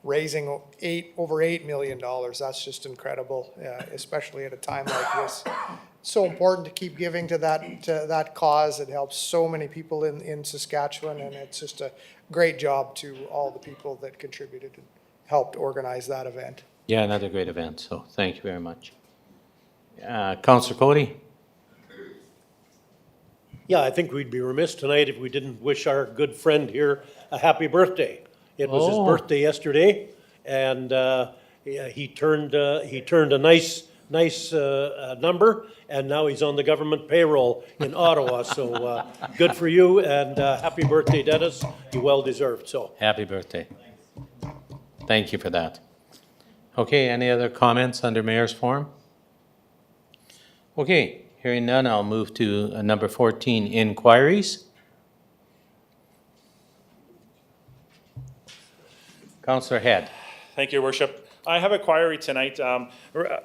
raising over $8 million. That's just incredible, especially at a time like this. It's so important to keep giving to that cause. It helps so many people in Saskatchewan, and it's just a great job to all the people that contributed and helped organize that event. Yeah, another great event, so thank you very much. Councillor Cody? Yeah, I think we'd be remiss tonight if we didn't wish our good friend here a happy birthday. It was his birthday yesterday, and he turned a nice number, and now he's on the government payroll in Ottawa. So good for you, and happy birthday, Dennis. You well deserved. So Happy birthday. Thank you for that. Okay, any other comments under Mayor's Forum? Okay, hearing none, I'll move to number 14, inquiries. Councillor Head. Thank you, Your Worship. I have a query tonight. A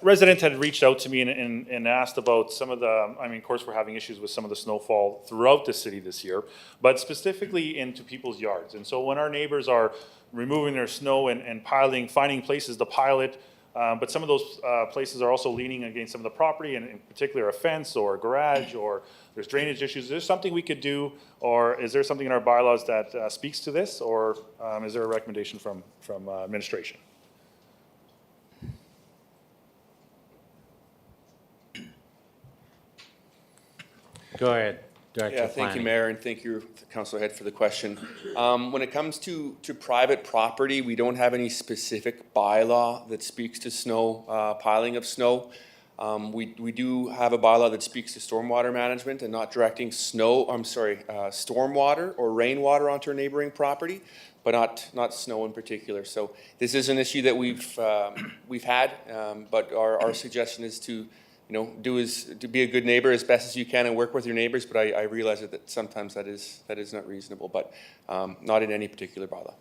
resident had reached out to me and asked about some of the, of course, we're having issues with some of the snowfall throughout the city this year, but specifically into people's yards. And so when our neighbors are removing their snow and finding places to pile it, but some of those places are also leaning against some of the property, and in particular a fence or a garage, or there's drainage issues. Is there something we could do, or is there something in our bylaws that speaks to this, or is there a recommendation from administration? Go ahead, Director Yeah, of thank you, Planning. Mayor, and thank you, Councillor Head, for the question. When it comes to private property, we don't have any specific bylaw that speaks to snow, piling of snow. We do have a bylaw that speaks to stormwater management and not directing stormwater or rainwater onto a neighboring property, but not snow in particular. So this is an issue that we've had, but our suggestion is to to be a good neighbor as best as you can and work with your neighbors, but I realize that sometimes that is not reasonable, but not in any particular bylaw.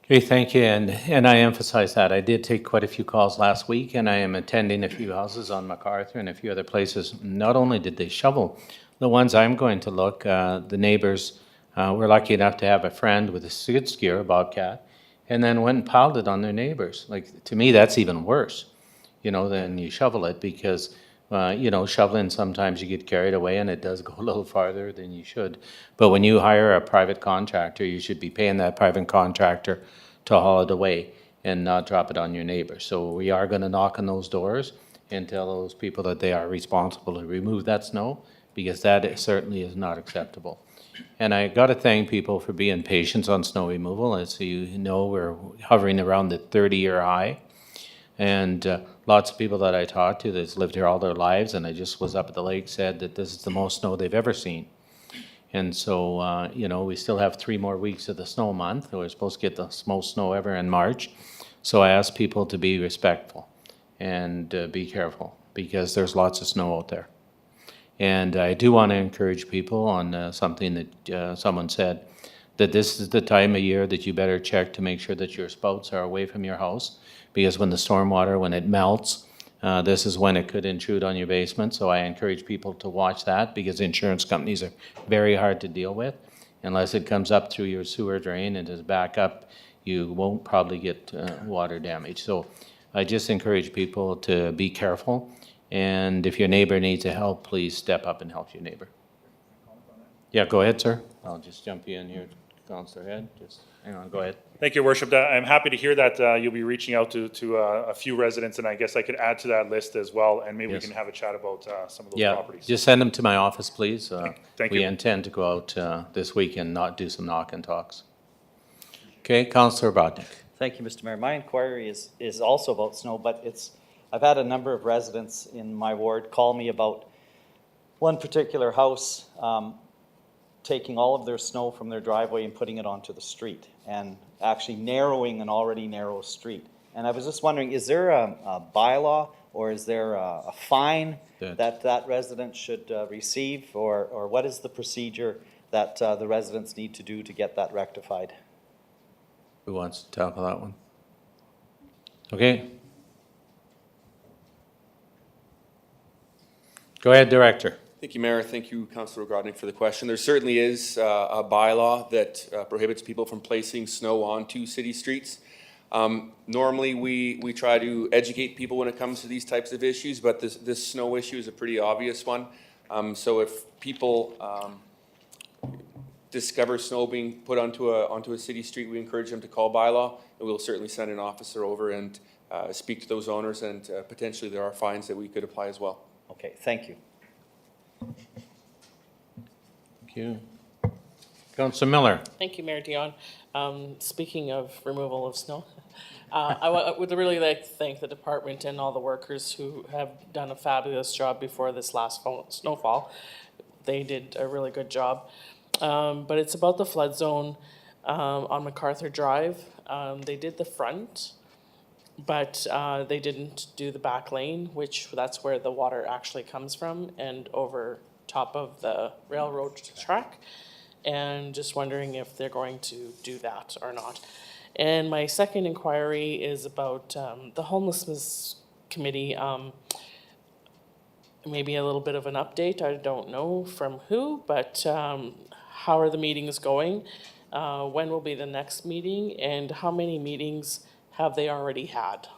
Okay, thank you, and I emphasize that. I did take quite a few calls last week, and I am attending a few houses on MacArthur and a few other places. Not only did they shovel, the ones I'm going to look, the neighbors were lucky enough to have a friend with a skid steer, a Bobcat, and then went and piled it on their neighbors. Like, to me, that's even worse, than you shovel it, because, shoveling, sometimes you get carried away and it does go a little farther than you should. But when you hire a private contractor, you should be paying that private contractor to haul it away and not drop it on your neighbor. So we are gonna knock on those doors and tell those people that they are responsible to remove that snow, because that certainly is not acceptable. And I gotta thank people for being patient on snow removal. As you know, we're hovering around the 30-year high. And lots of people that I talked to that's lived here all their lives, and I just was up at the lake, said that this is the most snow they've ever seen. And so, we still have 3 more weeks of the snow month. We're supposed to get the most snow ever in March. So I ask people to be respectful and be careful, because there's lots of snow out there. And I do want to encourage people on something that someone said, that this is the time of year that you better check to make sure that your spouts are away from your house, because when the stormwater, when it melts, this is when it could intrude on your basement. So I encourage people to watch that, because insurance companies are very hard to deal with. Unless it comes up through your sewer drain and is back up, you won't probably get water damage. So I just encourage people to be careful. And if your neighbor needs help, please step up and help your neighbor. Yeah, go ahead, sir. I'll just jump you in here, Councillor Head. Just hang on, go ahead. Thank you, Your Worship. I'm happy to hear that you'll be reaching out to a few residents, and I guess I could add to that list as well, and maybe Yes. we can have a chat about some of those Yeah, properties. just send them to my office, please. Thank We you. intend to go out this week and not do some knock and talks. Okay, Councillor Bodnick. Thank you, Mr. Mayor. My inquiry is also about snow, but it's I've had a number of residents in my ward call me about one particular house taking all of their snow from their driveway and putting it onto the street and actually narrowing an already narrow street. And I was just wondering, is there a bylaw or is there a fine that resident should receive? Or what is the procedure that the residents need to do to get that rectified? Who wants to tackle that one? Okay. Go ahead, Director. Thank you, Mayor. Thank you, Councillor Grodnick, for the question. There certainly is a bylaw that prohibits people from placing snow onto city streets. Normally, we try to educate people when it comes to these types of issues, but this snow issue is a pretty obvious one. So if people discover snow being put onto a city street, we encourage them to call Bylaw, and we'll certainly send an officer over and speak to those owners, and potentially there are fines that we could apply as well. Okay, thank you. Thank you. Councillor Miller. Thank you, Mayor Dion. Speaking of removal of snow, I would really like to thank the department and all the workers who have done a fabulous job before this last snowfall. They did a really good job. But it's about the flood zone on MacArthur Drive. They did the front, but they didn't do the back lane, which that's where the water actually comes from and over top of the railroad track. And just wondering if they're going to do that or not. And my second inquiry is about the homelessness committee. Maybe a little bit of an update, I don't know from who, but how are the meetings going? When will be the next meeting, and how many meetings have they already had?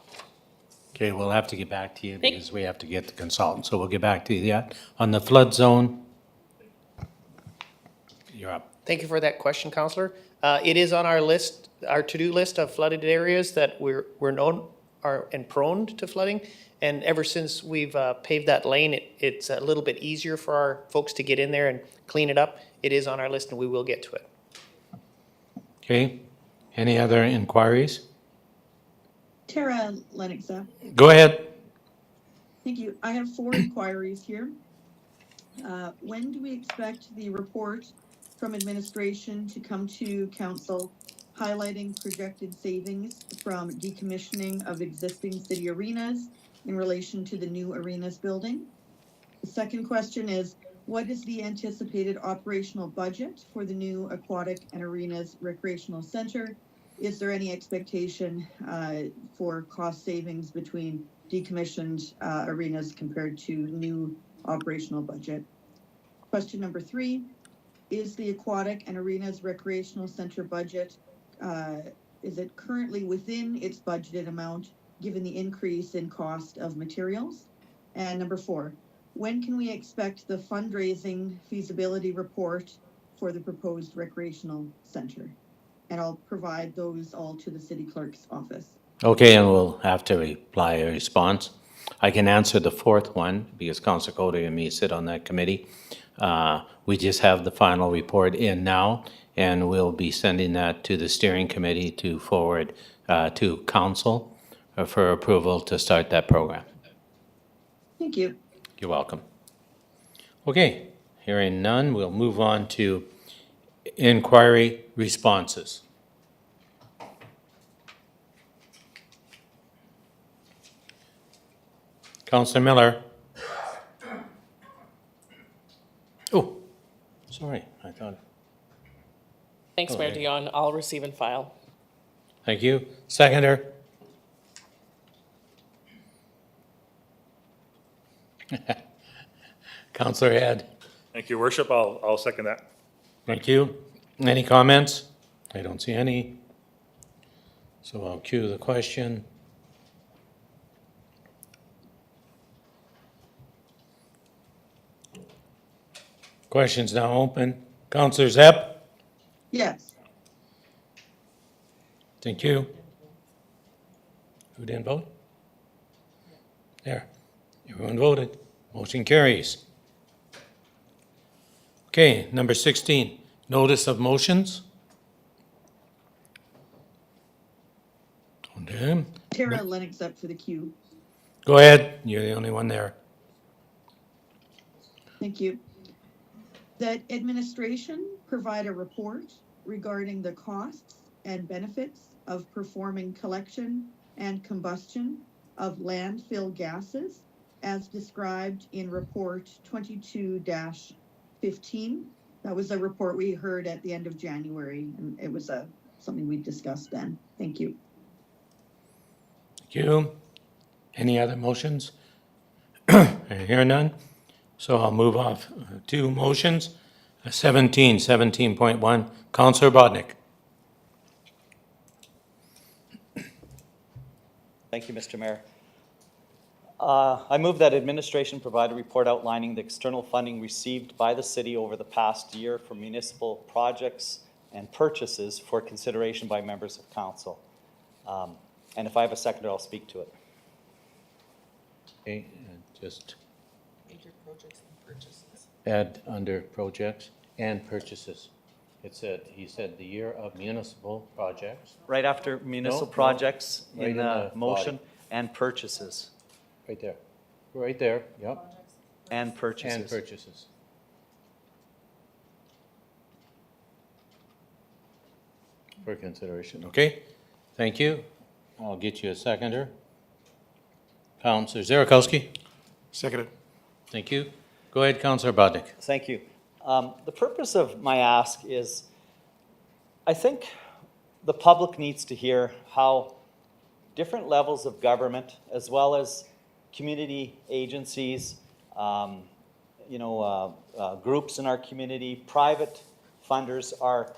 Okay, we'll have to get back to you because we have to get the consultant, so we'll get back to you. Yeah, on the flood zone, you're up. Thank you for that question, Councillor. It is on our list, our to-do list of flooded areas that we're known are and prone to flooding. And ever since we've paved that lane, it's a little bit easier for our folks to get in there and clean it up. It is on our list and we will get to it. Okay, any other inquiries? Tara Lennox. Go ahead. Thank you. I have 4 inquiries here. When do we expect the report from administration to come to council highlighting projected savings from decommissioning of existing city arenas in relation to the new arenas building? The second question is, what is the anticipated operational budget for the new aquatic and arenas recreational center? Is there any expectation for cost savings between decommissioned arenas compared to new operational budget? Question number 3, is the aquatic and arenas recreational center budget, is it currently within its budgeted amount given the increase in cost of materials? And number 4, when can we expect the fundraising feasibility report for the proposed recreational center? And I'll provide those all to the city clerk's office. Okay, and we'll have to reply a response. I can answer the 4th one because Councillor Cody and me sit on that committee. We just have the final report in now, and we'll be sending that to the steering committee to forward to council for approval to start that program. Thank you. You're welcome. Okay, hearing none, we'll move on to inquiry responses. Councillor Miller. Oh, sorry, I thought. Thanks, Mayor Dion. I'll receive and file. Thank you. Seconder. Councillor Head. Thank you, Worship. I'll second that. Thank you. Any comments? I don't see any. So I'll cue the question. Question's now open. Councillor Zepp? Yes. Thank you. Who didn't vote? There. Everyone voted. Motion carries. Okay, number 16, notice of motions. Okay. Tara Lennox up for the queue. Go ahead, you're the only one there. Thank you. That administration provide a report regarding the costs and benefits of performing collection and combustion of landfill gases as described in report 22-15. That was a report we heard at the end of January, and it was something we discussed then. Thank you. Thank you. Any other motions? I hear none. So I'll move off two motions. 17.1, Counselor Bodnick. Thank you, Mr. Mayor. I move that administration provide a report outlining the external funding received by the city over the past year for municipal projects and purchases for consideration by members of council. And if I have a seconder, I'll speak to it. Okay, and just Major projects and purchases. add under projects and purchases. It said, he said the year of municipal projects. Right after municipal No, projects right in in the the motion, body. and purchases. Right there. Right there, yep. And purchases. And purchases. For consideration, okay? Thank you. I'll get you a seconder. Counselor Zarakowski. Seconded. Thank you. Go ahead, Counselor Bodnick. Thank you. The purpose of my ask is, I think the public needs to hear how different levels of government, as well as community agencies, groups in our community, private funders are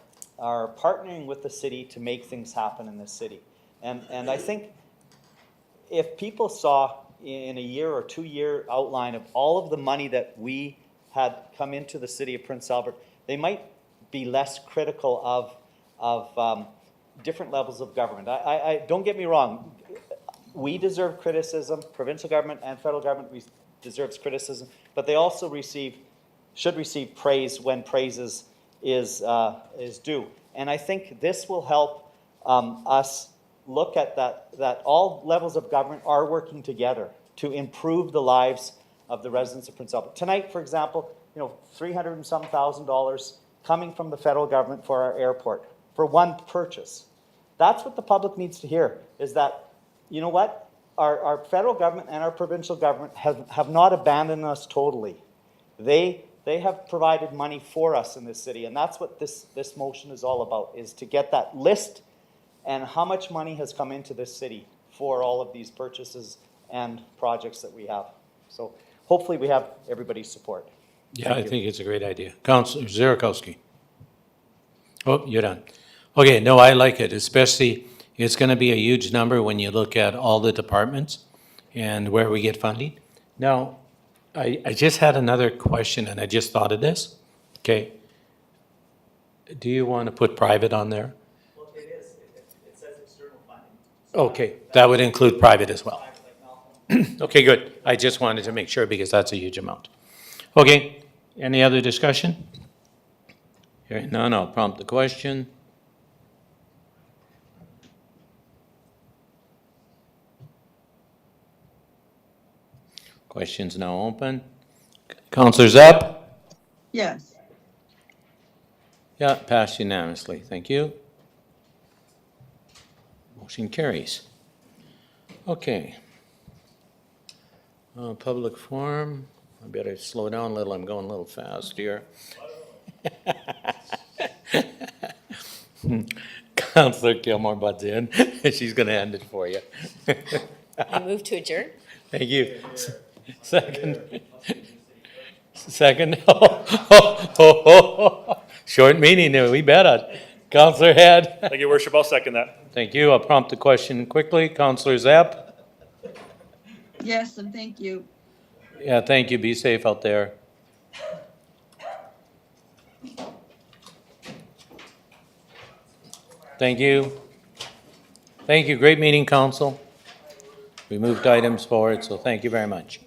partnering with the city to make things happen in this city. And I think if people saw in a year or 2 year outline of all of the money that we had come into the city of Prince Albert, they might be less critical of different levels of government. I don't get me wrong, we deserve criticism, provincial government and federal government deserves criticism, but they also should receive praise when praise is due. And I think this will help us look at that all levels of government are working together to improve the lives of the residents of Prince Albert. Tonight, for example, $300 and some thousand coming from the federal government for our airport, for one purchase. That's what the public needs to hear, is that, you know what, our federal government and our provincial government have not abandoned us totally. They have provided money for us in this city, and that's what this motion is all about, is to get that list and how much money has come into this city for all of these purchases and projects that we have. So hopefully we have everybody's support. Yeah, I think it's a great idea. Counselor Zarakowski. Oh, you're done. Okay, no, I like it, especially, it's going to be a huge number when you look at all the departments and where we get funding. Now, I just had another question, and I just thought of this. Okay. Do you want to put private on there? Well, it is. It says external funding. Okay, that would include private as well. Okay, good. I just wanted to make sure because that's a huge amount. Okay, any other discussion? Hearing none, I'll prompt the question. Question's now open. Counselor Zapp? Yes. Yeah, passed unanimously. Thank you. Motion carries. Okay. Public forum. I better slow down a little. I'm going a little fast here. Counselor Gilmore butts in. She's going to end it for you. I move to adjourn. Thank you. Second. Second. Short meeting there. We bet on. Counselor Head. Thank you, Worship. I'll second that. Thank you. I'll prompt the question quickly. Counselor Zapp. Yes, and thank you. Yeah, thank you. Be safe out there. Thank you. Thank you. Great meeting, council. We moved items forward, so thank you very much.